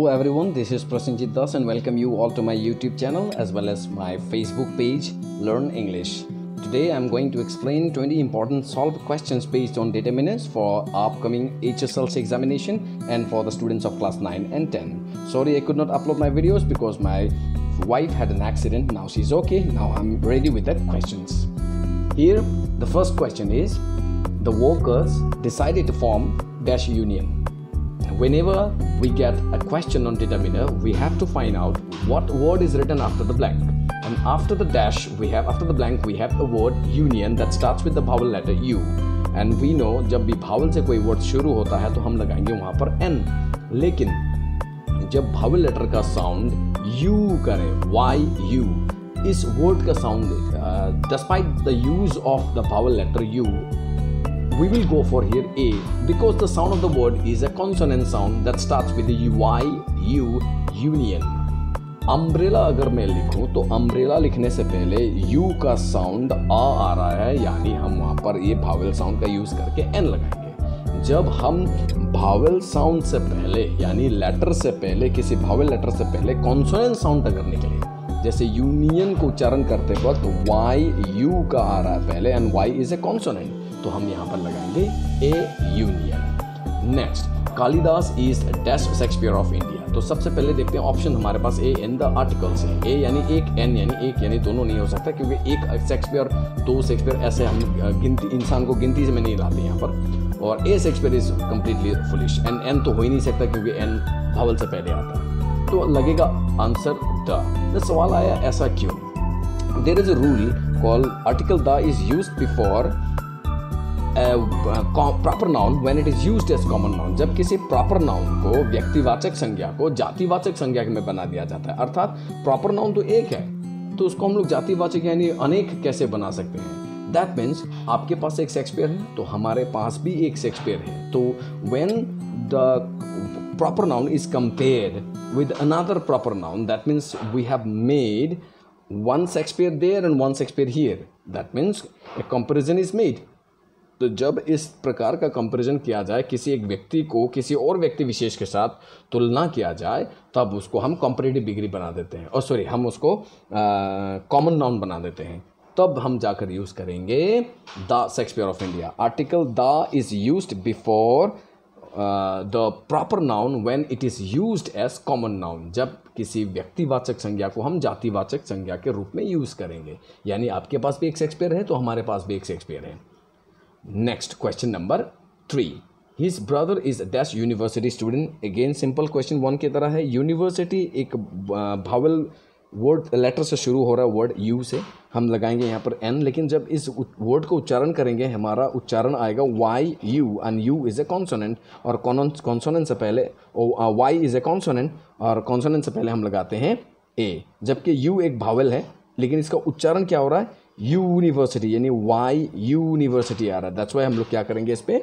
Hello everyone, this is Prasenjit Das and welcome you all to my YouTube channel as well as my Facebook page Learn English. Today I'm going to explain 20 important solved questions based on determinants for upcoming HSLC examination and for the students of class 9 and 10. Sorry I could not upload my videos because my wife had an accident. Now she's okay. Now I'm ready with the questions. Here the first question is, the workers decided to form dash union. Whenever we get a question on determiner, we have to find out what word is written after the blank. And after the dash, after the blank, we have the word union that starts with the vowel letter U. And we know जब भी vowel से कोई word शुरू होता है तो हम लगाएंगे वहाँ पर N. लेकिन जब vowel letter का sound U करे, Y-U, इस word का sound, despite the use of the vowel letter U, we will go for here A because the sound of the word is a consonant sound that starts with the Y, U, union. Umbrella अगर मैं लिखूं तो umbrella लिखने से पहले U का sound आ रहा है, यानी हम वहाँ पर ये vowel sound का use करके N लगाएंगे. जब हम vowel sound से पहले यानी letter से पहले किसी vowel letter से पहले consonant sound अगर निकले, जैसे यूनियन को उच्चारण करते वक्त Y, U का आ रहा है पहले and Y is a consonant, तो हम यहाँ पर लगाएंगे A union. Next, Kalidas is dash Shakespeare of India. तो सबसे पहले देखते हैं ऑप्शन हमारे पास ए इन द आर्टिकल्स है. ए यानी एक, एन यानी एक, यानी दोनों नहीं हो सकता क्योंकि एक शेक्सपियर, दो शेक्सपियर, ऐसे हम गिनती इंसान को गिनती से में नहीं लाते यहाँ पर. और a Shakespeare is completely foolish and an तो हो ही नहीं सकता क्योंकि एन भावल से पहले आता है, तो लगेगा आंसर द. सवाल आया ऐसा क्यों? There is a rule called article the is used before proper noun when it is used as common noun. जब किसी प्रॉपर नाउन को व्यक्तिवाचक संज्ञा को जातिवाचक संज्ञा में बना दिया जाता है, अर्थात प्रॉपर नाउन तो एक है तो उसको हम लोग जातिवाचक यानी अनेक कैसे बना सकते हैं. दैट मीन्स आपके पास एक शेक्सपियर है तो हमारे पास भी एक शेक्सपियर है. तो when the proper noun is compared with another proper noun, that means we have made one Shakespeare there and one Shakespeare here. That means a comparison is made. तो जब इस प्रकार का कंपैरिजन किया जाए, किसी एक व्यक्ति को किसी और व्यक्ति विशेष के साथ तुलना किया जाए, तब उसको हम कंपैरेटिव डिग्री बना देते हैं, और सॉरी हम उसको कॉमन नाउन बना देते हैं. तब हम जाकर यूज़ करेंगे the Shakespeare of India. Article the is used before the proper noun when it is used as common noun. जब किसी व्यक्तिवाचक संज्ञा को हम जातिवाचक संज्ञा के रूप में यूज़ करेंगे, यानी आपके पास भी एक शेक्सपियर है तो हमारे पास भी एक शेक्सपियर है. Next, question number 3. His brother is dash university student. Again simple question 1 की तरह है. यूनिवर्सिटी एक भावल वर्ड लेटर से शुरू हो रहा है, वर्ड यू से, हम लगाएंगे यहाँ पर एन. लेकिन जब इस वर्ड को उच्चारण करेंगे हमारा उच्चारण आएगा why you, and you is a consonant, और कॉन्सोनेंट से पहले वाई इज़ ए कॉन्सोनेंट और कॉन्सोनेंट से पहले हम लगाते हैं ए. जबकि यू एक भावल है लेकिन इसका उच्चारण क्या हो रहा है, यूनिवर्सिटी, यानी वाई यूनिवर्सिटी आ रहा है. दैट्स वाई हम लोग क्या करेंगे इस पे,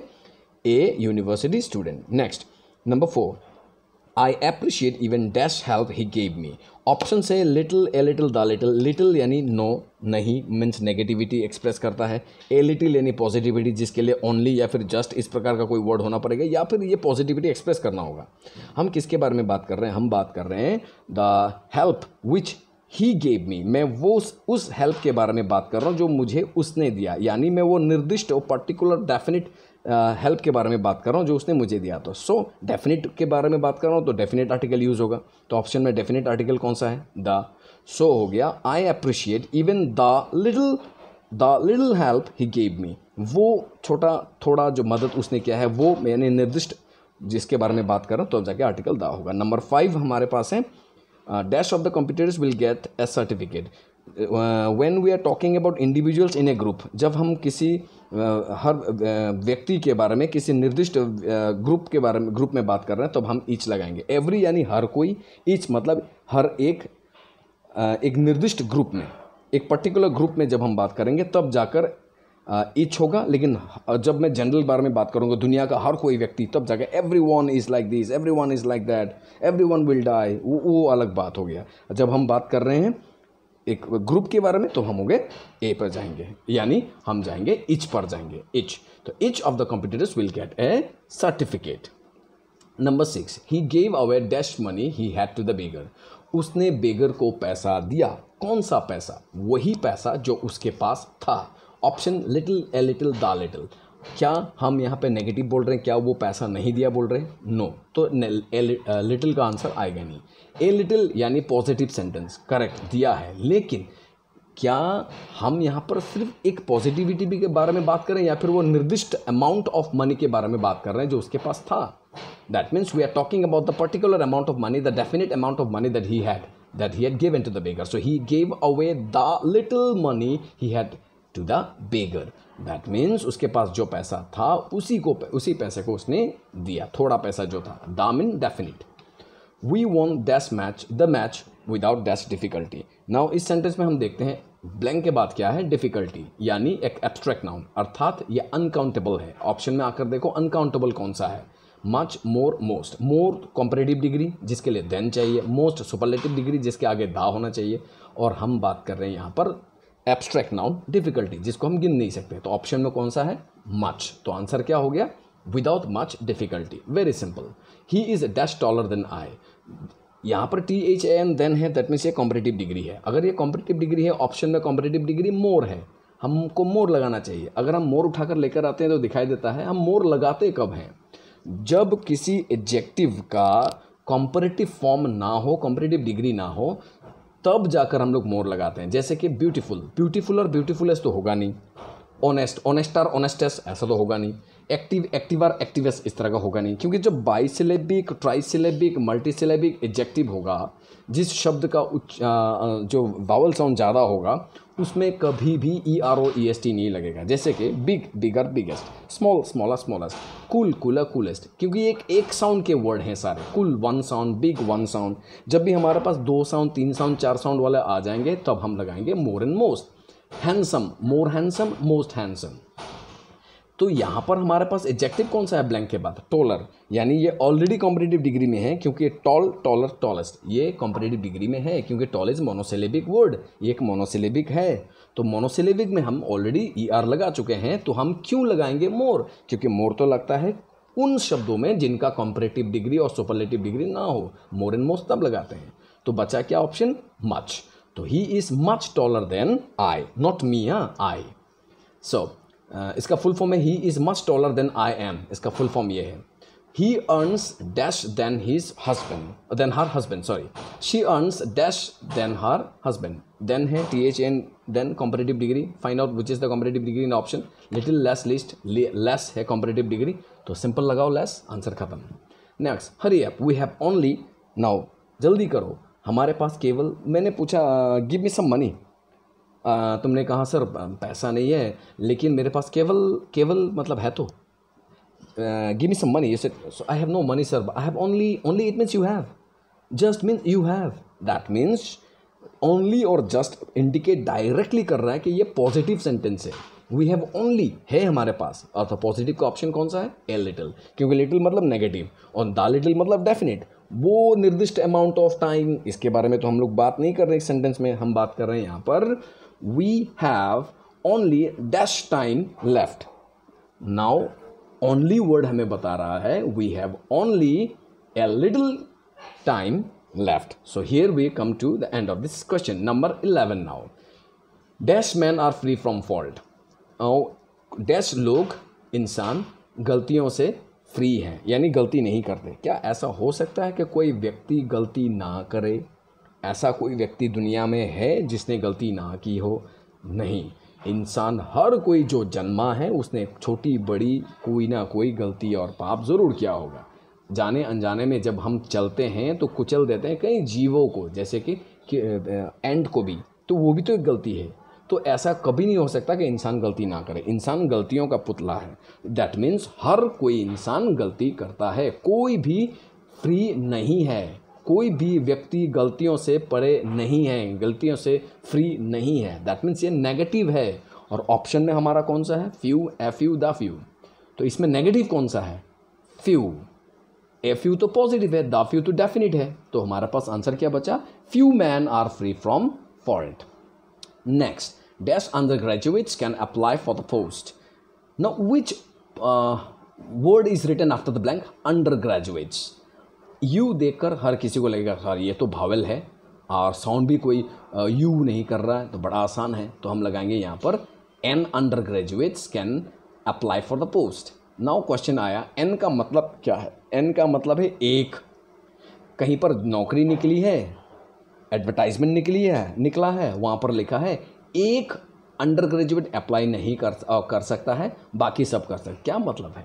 a university student. Next, number 4. I appreciate even dash help he gave me. Option से little, a little, the little. Little यानी नो, नहीं, मीन्स नेगेटिविटी एक्सप्रेस करता है. ए लिटिल यानी पॉजिटिविटी, जिसके लिए ओनली या फिर जस्ट इस प्रकार का कोई वर्ड होना पड़ेगा, या फिर ये पॉजिटिविटी एक्सप्रेस करना होगा. हम किसके बारे में बात कर रहे हैं? हम बात कर रहे हैं the help which he gave मी. मैं वो उस हेल्प के बारे में बात कर रहा हूँ जो मुझे उसने दिया, यानी मैं वो निर्दिष्ट और पर्टिकुलर डेफिनेट हेल्प के बारे में बात कर रहा हूँ जो उसने मुझे दिया. तो सो डेफिनेट के बारे में बात कर रहा हूँ तो डेफिनेट आर्टिकल यूज़ होगा. तो ऑप्शन में डेफिनेट आर्टिकल कौन सा है? द. सो हो गया आई appreciate even the little help he gave मी. वो थोड़ा जो मदद उसने किया है वो मैंने निर्दिष्ट जिसके बारे में बात कर रहा हूँ, तो जाके आर्टिकल द होगा. नंबर 5 हमारे पास है, dash of the competitors will get a certificate. When we are talking about individuals in a group, जब हम किसी हर व्यक्ति के बारे में किसी निर्दिष्ट ग्रुप में बात कर रहे हैं तब हम each लगाएंगे. every यानी हर कोई, each मतलब हर एक निर्दिष्ट ग्रुप में, एक पर्टिकुलर ग्रुप में जब हम बात करेंगे तब जाकर ईच होगा. लेकिन जब मैं जनरल बारे में बात करूँगा, दुनिया का हर कोई व्यक्ति, तब जाकर everyone is like this, everyone is like that, everyone will die, वो अलग बात हो गया. जब हम बात कर रहे हैं एक ग्रुप के बारे में तो हम हो गए ए पर जाएंगे, यानी हम जाएंगे इच पर जाएंगे. इच, तो each of the competitors will get a certificate. Number 6, he gave away dash money he had to the beggar. उसने बेगर को पैसा दिया। कौन सा पैसा? वही पैसा जो उसके पास था। Option little, a little, the little. क्या हम यहाँ पे नेगेटिव बोल रहे हैं? क्या वो पैसा नहीं दिया बोल रहे हैं? नो। तो लिटिल का आंसर आएगा नहीं। ए लिटिल यानी पॉजिटिव सेंटेंस, करेक्ट, दिया है। लेकिन क्या हम यहाँ पर सिर्फ एक पॉजिटिविटी के बारे में बात करें या फिर वो निर्दिष्ट अमाउंट ऑफ मनी के बारे में बात कर रहे हैं जो उसके पास था? That means we are talking about the particular amount of money, the definite amount of money that he had given to the beggar. So he gave away the little money he had to the beggar. That means उसके पास जो पैसा था उसी पैसे को उसने दिया, थोड़ा पैसा जो था। The mean definite. We won dash match the match without dash difficulty. Now इस सेंटेंस में हम देखते हैं ब्लैंक के बाद क्या है? डिफिकल्टी, यानी एक एब्स्ट्रैक्ट नाउन, अर्थात ये अनकाउंटेबल है। ऑप्शन में आकर देखो अनकाउंटेबल कौन सा है? मच, मोर, मोस्ट। मोर कंपैरेटिव डिग्री जिसके लिए देन चाहिए, मोस्ट सुपरलेटिव डिग्री जिसके आगे दा होना चाहिए, और हम बात कर रहे हैं यहाँ पर एब्स्ट्रैक्ट नाउन डिफिकल्टी जिसको हम गिन नहीं सकते। तो ऑप्शन में कौन सा है? मच। तो आंसर क्या हो गया? Without much difficulty. Very simple. He is dash taller than I. यहाँ पर THAN देन है, दैट मीन्स ये कॉम्पिटिटिव डिग्री है। अगर ये कॉम्पिटिटिव डिग्री है, ऑप्शन में कॉम्पिटिटिव डिग्री मोर है, हमको मोर लगाना चाहिए। अगर हम मोर उठाकर लेकर आते हैं तो दिखाई देता है हम मोर लगाते कब हैं? जब किसी एडजेक्टिव का कॉम्परेटिव फॉर्म ना हो, कॉम्परेटिव डिग्री ना हो, तब जाकर हम लोग मोर लगाते हैं। जैसे कि ब्यूटीफुल, ब्यूटीफुल और ब्यूटीफुलेस्ट तो होगा नहीं। ऑनेस्ट, ऑनेस्टर, ऑनेस्टेस्ट ऐसा तो होगा नहीं। एक्टिव, एक्टिवर, एक्टिवेस्ट इस तरह का होगा नहीं, क्योंकि जब बाइसिलेबिक, ट्राइसिलेबिक, मल्टीसिलेबिक एडजेक्टिव होगा, जिस शब्द का जो वावल साउंड ज़्यादा होगा उसमें कभी भी EROEST नहीं लगेगा। जैसे कि big, bigger, biggest, small, smaller, smallest, cool, cooler, coolest, क्योंकि एक साउंड के वर्ड हैं सारे। Cool one sound, big one sound. जब भी हमारे पास 2 साउंड, 3 साउंड, 4 साउंड वाले आ जाएंगे तब हम लगाएंगे more and most. Handsome, more handsome, most handsome. तो यहाँ पर हमारे पास एडजेक्टिव कौन सा है ब्लैंक के बाद? टॉलर, यानी ये ऑलरेडी कॉम्पिटिटिव डिग्री में है, क्योंकि टॉल, टॉलर, टॉलेस्ट ये कॉम्पिटिटिव डिग्री में है, क्योंकि टॉल इज मोनोसिलेबिक वर्ड, ये एक मोनोसिलेबिक है। तो मोनोसिलेबिक में हम ऑलरेडी ER लगा चुके हैं, तो हम क्यों लगाएंगे मोर? क्योंकि मोर तो लगता है उन शब्दों में जिनका कॉम्परेटिव डिग्री और सुपरलेटिव डिग्री ना हो। मोर एंड मोस्ट तब लगाते हैं। तो बचा क्या ऑप्शन? मच। तो he is much taller than I, not me, I. So इसका फुल फॉर्म है he is much taller than I am. इसका फुल फॉर्म ये है, he earns dash than his husband, than her husband, sorry, she earns dash than her husband. Than है THAN, than competitive degree. Find out which is the competitive degree in option. Little, less, least, less है competitive degree, तो simple लगाओ less, answer खत्म। Next, hurry up, we have only, now जल्दी करो, हमारे पास केवल, मैंने पूछा गिव मी सम मनी, तुमने कहा सर पैसा नहीं है लेकिन मेरे पास केवल मतलब है तो, give me some money. You said I have no money sir, I have only it means you have, just means you have. That means only और जस्ट इंडिकेट डायरेक्टली कर रहा है कि ये पॉजिटिव सेंटेंस है। वी हैव ओनली है हमारे पास, और तो पॉजिटिव का ऑप्शन कौन सा है? ए लिटिल, क्योंकि लिटिल मतलब नेगेटिव और द लिटिल मतलब डेफिनेट, वो निर्दिष्ट अमाउंट ऑफ टाइम। इसके बारे में तो हम लोग बात नहीं कर रहे इस सेंटेंस में, हम बात कर रहे हैं यहाँ पर we have only dash time left. Now only word हमें बता रहा है we have only a little time left. So here we come to the end of this question. Number 11 now. Dash men are free from fault. Dash लोग, इंसान गलतियों से free हैं, यानी गलती नहीं करते। क्या ऐसा हो सकता है कि कोई व्यक्ति गलती ना करे? ऐसा कोई व्यक्ति दुनिया में है जिसने गलती ना की हो? नहीं। इंसान हर कोई जो जन्मा है उसने छोटी बड़ी कोई ना कोई गलती और पाप ज़रूर किया होगा। जाने अनजाने में जब हम चलते हैं तो कुचल देते हैं कई जीवों को, जैसे कि एंड को भी, तो वो भी तो एक गलती है। तो ऐसा कभी नहीं हो सकता कि इंसान गलती ना करे। इंसान गलतियों का पुतला है। दैट मीन्स हर कोई इंसान गलती करता है, कोई भी फ्री नहीं है, कोई भी व्यक्ति गलतियों से परे नहीं है, गलतियों से फ्री नहीं है। दैट मीन्स ये नेगेटिव है। और ऑप्शन में हमारा कौन सा है? Few, FU, the few. तो इसमें नेगेटिव कौन सा है? फ्यू। FU तो पॉजिटिव है, द फ्यू तो डेफिनेट है। तो हमारे पास आंसर क्या बचा? Few man are free from fault. Next, dash under graduates can apply for the post. Now word is written after the blank under graduates. U देखकर हर किसी को लगेगा सर ये तो भावेल है और साउंड भी कोई यू नहीं कर रहा है, तो बड़ा आसान है, तो हम लगाएंगे यहाँ पर an under graduates can apply for the post. Now question आया एन का मतलब क्या है? एन का मतलब है एक। कहीं पर नौकरी निकली है, एडवर्टाइजमेंट निकला है, वहाँ पर लिखा है एक अंडर ग्रेजुएट अप्लाई नहीं कर सकता है, बाकी सब कर सकते। क्या मतलब है?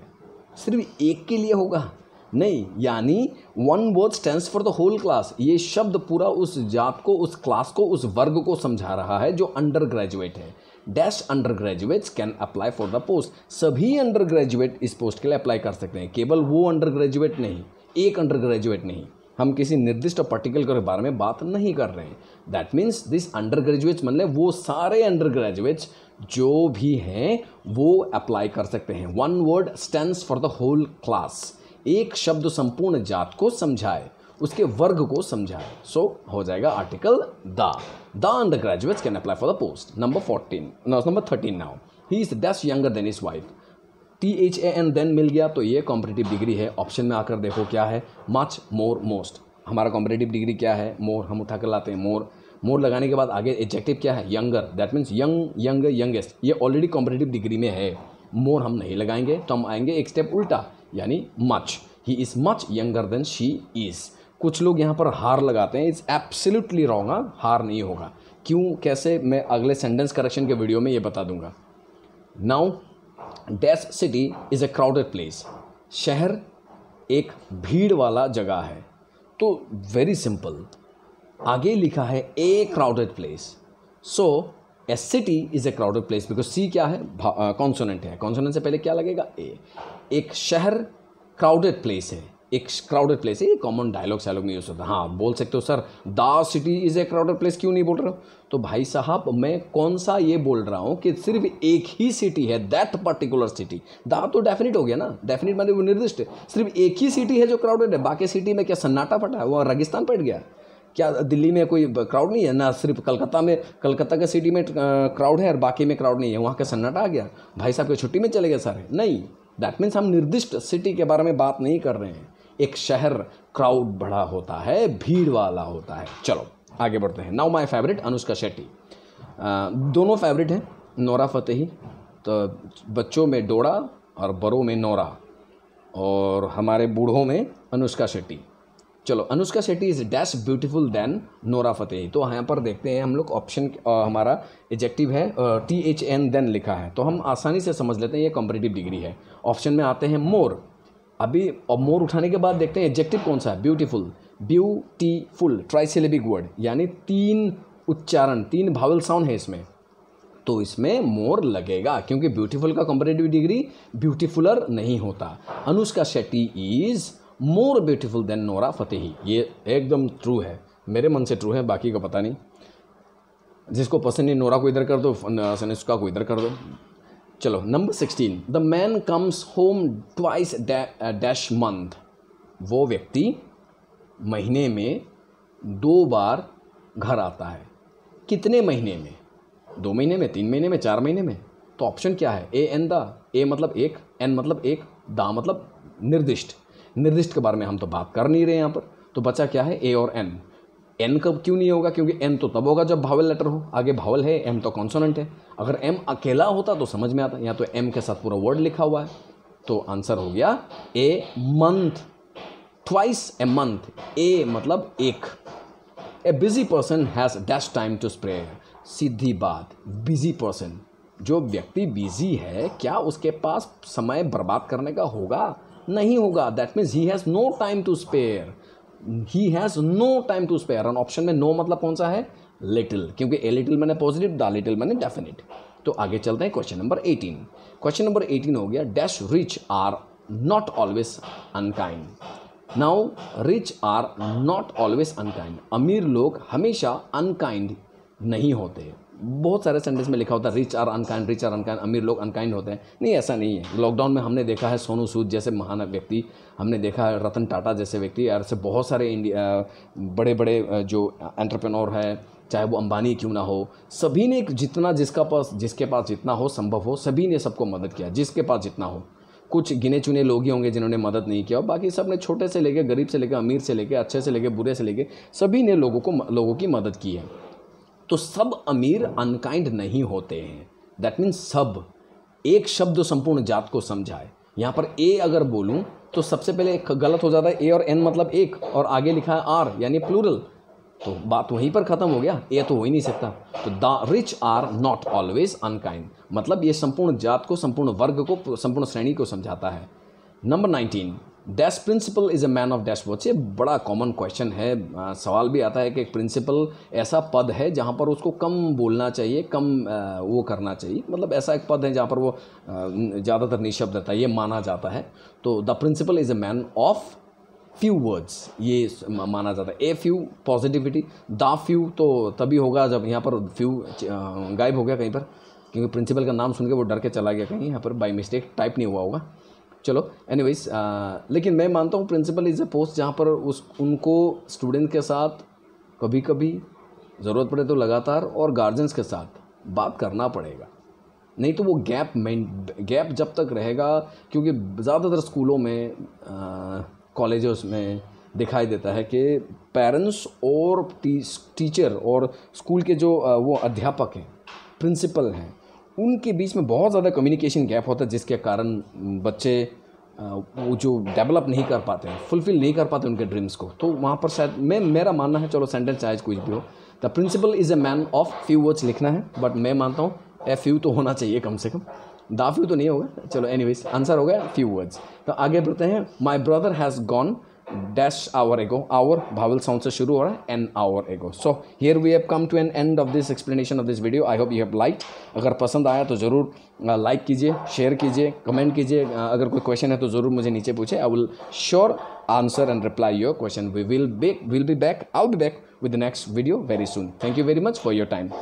सिर्फ एक के लिए होगा? नहीं, यानी one word stands for the whole class. ये शब्द पूरा उस जात को, उस क्लास को, उस वर्ग को समझा रहा है जो अंडर ग्रेजुएट है। Dash under graduates can apply for the post. सभी अंडर ग्रेजुएट इस पोस्ट के लिए अप्लाई कर सकते हैं, केवल वो अंडर ग्रेजुएट नहीं, एक अंडर ग्रेजुएट नहीं। हम किसी निर्दिष्ट पर्टिकुलर के बारे में बात नहीं कर रहे हैं। That means this under graduates मतलब वो सारे अंडर ग्रेजुएट्स जो भी हैं वो अप्लाई कर सकते हैं। One word stands for the whole class. एक शब्द संपूर्ण जात को समझाए, उसके वर्ग को समझाए। सो हो जाएगा article the under graduates can apply for the post. Number 13 now he is dash younger than his wife. THAN than मिल गया तो ये कॉम्पिटिटिव डिग्री है। ऑप्शन में आकर देखो क्या है, मच, मोर, मोस्ट। हमारा कॉम्पिटिटिव डिग्री क्या है? मोर। हम उठा कर लाते हैं मोर। मोर लगाने के बाद आगे एडजेक्टिव क्या है? Younger. That means young, youngest. ये ऑलरेडी कॉम्पिटिटिव डिग्री में है। मोर हम नहीं लगाएंगे, तो हम आएंगे एक स्टेप उल्टा, यानी much. He is much younger than she is. कुछ लोग यहाँ पर हार लगाते हैं, इट्स एब्सोल्युटली रॉन्ग। हार नहीं होगा। क्यों, कैसे, मैं अगले सेंटेंस करेक्शन के वीडियो में ये बता दूंगा। Now dash city is a crowded place. शहर एक भीड़ वाला जगह है। तो वेरी सिंपल, आगे लिखा है a crowded place. So a city is a crowded place because C क्या है? कॉन्सोनेंट है। कॉन्सोनेंट से पहले क्या लगेगा? ए। एक शहर क्राउडेड प्लेस है, एक क्राउडेड प्लेस है। ये कॉमन डायलॉग सैलॉग में यूज़ होता है। हाँ, बोल सकते हो sir the city is a crowded place, क्यों नहीं बोल रहे हो? तो भाई साहब मैं कौन सा ये बोल रहा हूँ कि सिर्फ एक ही सिटी है, दैट पर्टिकुलर सिटी। द तो डेफिनेट हो गया ना, डेफिनेट माने वो निर्दिष्ट है। सिर्फ एक ही सिटी है जो क्राउडेड है, बाकी सिटी में क्या सन्नाटा फटा है? वो रेगिस्तान पड़ गया क्या? दिल्ली में कोई क्राउड नहीं है ना? सिर्फ कलकत्ता के सिटी में क्राउड है और बाकी में क्राउड नहीं है, वहाँ का सन्नाटा आ गया? भाई साहब के छुट्टी में चले गए सारे? नहीं, दैट मीन्स हम निर्दिष्ट सिटी के बारे में बात नहीं कर रहे हैं। एक शहर क्राउड बड़ा होता है, भीड़ वाला होता है। चलो आगे बढ़ते हैं। Now my favourite Anushka Shetty. दोनों फेवरेट हैं, नोरा फतेही। तो बच्चों में डोरा और बड़ों में नोरा, और हमारे बूढ़ों में अनुष्का शेट्टी। चलो, Anushka Shetty is dash beautiful then Nora Fatehi. तो यहाँ पर देखते हैं हम लोग, ऑप्शन हमारा एडजेक्टिव है, THAN देन लिखा है, तो हम आसानी से समझ लेते हैं ये कॉम्पिटिटिव डिग्री है। ऑप्शन में आते हैं मोर। अभी और मोर उठाने के बाद देखते हैं एडजेक्टिव कौन सा है? ब्यूटीफुल। ब्यूटीफुल ट्राइसिलेबिक वर्ड, यानी 3 उच्चारण, 3 भावल साउंड है इसमें, तो इसमें मोर लगेगा, क्योंकि ब्यूटीफुल का कॉम्पिटिटिव डिग्री ब्यूटीफुलर नहीं होता। Anushka Shetty is more beautiful then Nora Fatehi. ये एकदम ट्रू है, मेरे मन से ट्रू है, बाकी को पता नहीं। जिसको पसंद नहीं, नोरा को इधर कर दो, अनुष्का को इधर कर दो। चलो number 16, the man comes home twice dash month. वो व्यक्ति महीने में 2 बार घर आता है। कितने महीने में? 2 महीने में, 3 महीने में, 4 महीने में? तो ऑप्शन क्या है? A N the. ए मतलब एक, एन मतलब एक, दा मतलब निर्दिष्ट। निर्दिष्ट के बारे में हम तो बात कर नहीं रहे यहाँ पर, तो बचा क्या है? ए और एन। एन कब क्यों नहीं होगा? क्योंकि एन तो तब होगा जब भावल लेटर हो, आगे भावल है, एम तो कॉन्सोनेंट है। अगर एम अकेला होता तो समझ में आता, यहाँ तो एम के साथ पूरा वर्ड लिखा हुआ है, तो आंसर हो गया a month. Twice a month. A मतलब एक। A busy person has dash time to spare. सीधी बात, बिजी पर्सन, जो व्यक्ति बिजी है, क्या उसके पास समय बर्बाद करने का होगा? नहीं होगा। That means he has no time to spare. He has no time to spare. और ऑप्शन में नो मतलब कौन सा है? लिटिल, क्योंकि ए लिटिल मैंने पॉजिटिव, द लिटिल मैंने डेफिनेट। तो आगे चलते हैं क्वेश्चन नंबर 18। क्वेश्चन नंबर 18 हो गया, dash rich are not always unkind. Now rich are not always unkind. अमीर लोग हमेशा अनकाइंड नहीं होते। बहुत सारे सेंटेंस में लिखा होता है rich are unkind, rich are unkind, अमीर लोग अनकाइंड होते हैं। नहीं, ऐसा नहीं है। लॉकडाउन में हमने देखा है सोनू सूद जैसे महान व्यक्ति, हमने देखा है रतन टाटा जैसे व्यक्ति, ऐसे बहुत सारे बड़े बड़े जो एंटरप्रेन्योर है, चाहे वो अंबानी क्यों ना हो, सभी ने जितना जिसके पास जितना हो संभव हो, सभी ने सबको मदद किया, जिसके पास जितना हो। कुछ गिने चुने लोग ही होंगे जिन्होंने मदद नहीं किया, और बाकी सब ने छोटे से लेके गरीब से लेके अमीर से लेके अच्छे से लेके बुरे से लेके सभी ने लोगों की मदद की है। तो सब अमीर अनकाइंड नहीं होते हैं। दैट मीन्स सब, एक शब्द संपूर्ण जात को समझाए। यहाँ पर ए अगर बोलूँ तो सबसे पहले गलत हो जाता है, ए और एन मतलब एक, और आगे लिखा है आर यानी प्लूरल, तो बात वहीं पर ख़त्म हो गया, ए तो हो ही नहीं सकता। तो the rich are not always unkind, मतलब ये संपूर्ण जात को, संपूर्ण वर्ग को, संपूर्ण श्रेणी को समझाता है। Number 19, dash principal is a man of dash words. ये बड़ा कॉमन क्वेश्चन है, सवाल भी आता है कि एक प्रिंसिपल ऐसा पद है जहाँ पर उसको कम बोलना चाहिए, कम वो करना चाहिए, मतलब ऐसा एक पद है जहाँ पर वो ज़्यादातर निशब्द रहता है, ये माना जाता है। तो the principal is a man of few words, ये माना जाता है। A few positivity, the few तो तभी होगा जब यहाँ पर फ्यू गायब हो गया कहीं पर, क्योंकि प्रिंसिपल का नाम सुन के वो डर के चला गया कहीं, यहाँ पर बाई मिस्टेक टाइप नहीं हुआ होगा। चलो एनीवेज, लेकिन मैं मानता हूँ प्रिंसिपल इज़ अ पोस्ट जहाँ पर उनको स्टूडेंट के साथ कभी कभी ज़रूरत पड़े तो लगातार और गार्जियंस के साथ बात करना पड़ेगा, नहीं तो वो गैप जब तक रहेगा, क्योंकि ज़्यादातर स्कूलों में कॉलेजेस में दिखाई देता है कि पेरेंट्स और टीचर और स्कूल के जो वो अध्यापक हैं, प्रिंसिपल हैं, उनके बीच में बहुत ज़्यादा कम्युनिकेशन गैप होता है, जिसके कारण बच्चे वो जो डेवलप नहीं कर पाते हैं, फुलफिल नहीं कर पाते उनके ड्रीम्स को। तो वहाँ पर शायद मेरा मानना है, चलो सेंटेंस चाहे कुछ भी हो, the principal is a man of few words लिखना है, बट मैं मानता हूँ ए फ्यू तो होना चाहिए कम से कम, द फ्यू तो नहीं होगा। चलो एनीवेज, आंसर हो गया फ्यू वर्ड्स। तो आगे बढ़ते हैं। My brother has gone dash hour ago, hour vowel sound से शुरू हो रहा है, an hour ago. So here we have come to an end of this explanation of this video. I hope you have liked. अगर पसंद आया तो ज़रूर लाइक कीजिए, शेयर कीजिए, कमेंट कीजिए। अगर कोई क्वेश्चन है तो ज़रूर मुझे नीचे पूछे, I will sure answer and reply your question. We will be back, I'll be back with the next video very soon. Thank you very much for your time.